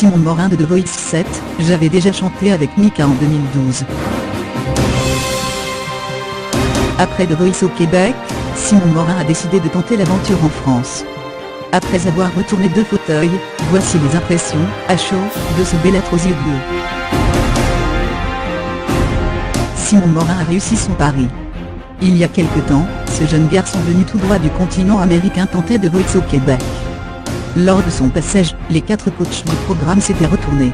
Simon Morin de The Voice 7, j'avais déjà chanté avec Mika en 2012. Après The Voice au Québec, Simon Morin a décidé de tenter l'aventure en France. Après avoir retourné 2 fauteuils, voici les impressions, à chaud, de ce bel être aux yeux bleus. Simon Morin a réussi son pari. Il y a quelque temps, ce jeune garçon venu tout droit du continent américain tentait The Voice au Québec. Lors de son passage, les 4 coachs du programme s'étaient retournés.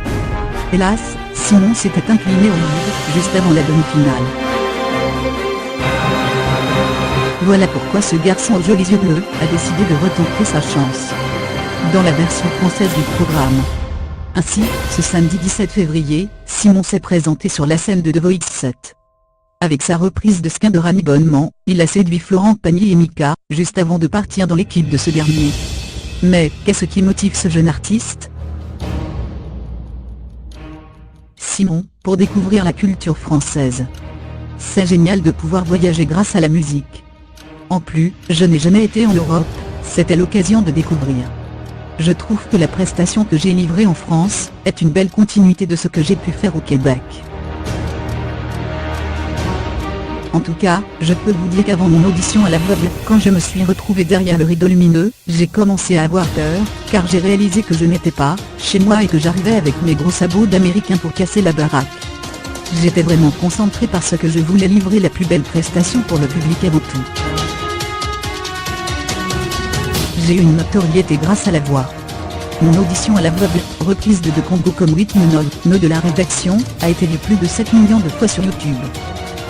Hélas, Simon s'était incliné au lead, juste avant la demi-finale. Voilà pourquoi ce garçon aux jolis yeux bleus a décidé de retenter sa chance dans la version française du programme. Ainsi, ce samedi 17 février, Simon s'est présenté sur la scène de The Voice 7. Avec sa reprise de Skin de Rami Bonnement, il a séduit Florent Pagny et Mika, juste avant de partir dans l'équipe de ce dernier. Mais, qu'est-ce qui motive ce jeune artiste? Simon, pour découvrir la culture française. C'est génial de pouvoir voyager grâce à la musique. En plus, je n'ai jamais été en Europe, c'était l'occasion de découvrir. Je trouve que la prestation que j'ai livrée en France est une belle continuité de ce que j'ai pu faire au Québec. En tout cas, je peux vous dire qu'avant mon audition à l'aveugle, quand je me suis retrouvé derrière le rideau lumineux, j'ai commencé à avoir peur, car j'ai réalisé que je n'étais pas chez moi et que j'arrivais avec mes gros sabots d'américain pour casser la baraque. J'étais vraiment concentré parce que je voulais livrer la plus belle prestation pour le public avant tout. J'ai eu une notoriété grâce à la voix. Mon audition à l'aveugle, reprise de Congo comme rythme nœud de la rédaction, a été vue plus de 7 millions de fois sur YouTube.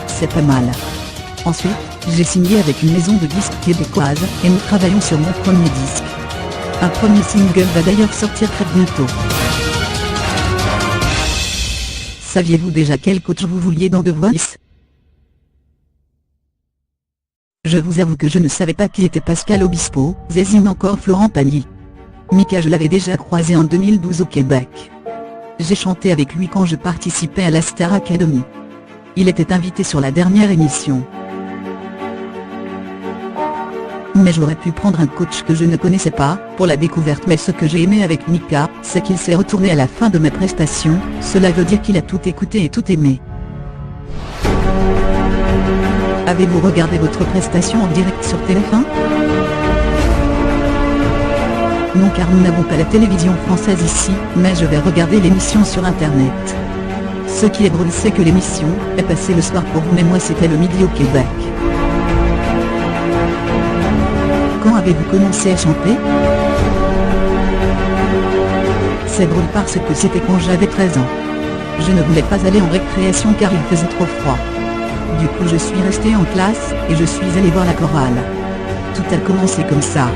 C'est pas mal. Ensuite, j'ai signé avec une maison de disques québécoise, et nous travaillons sur mon premier disque. Un premier single va d'ailleurs sortir très bientôt. Saviez-vous déjà quel coach vous vouliez dans The Voice? Je vous avoue que je ne savais pas qui était Pascal Obispo, Zazie ou encore Florent Pagny. Mika, je l'avais déjà croisé en 2012 au Québec. J'ai chanté avec lui quand je participais à la Star Academy. Il était invité sur la dernière émission. Mais j'aurais pu prendre un coach que je ne connaissais pas, pour la découverte. Mais ce que j'ai aimé avec Mika, c'est qu'il s'est retourné à la fin de mes prestations, cela veut dire qu'il a tout écouté et tout aimé. Avez-vous regardé votre prestation en direct sur TF1? Non, car nous n'avons pas la télévision française ici, mais je vais regarder l'émission sur internet. Ce qui est drôle, c'est que l'émission est passée le soir pour vous, mais moi c'était le midi au Québec. Quand avez-vous commencé à chanter? C'est drôle parce que c'était quand j'avais 13 ans. Je ne voulais pas aller en récréation car il faisait trop froid. Du coup je suis resté en classe, et je suis allé voir la chorale. Tout a commencé comme ça.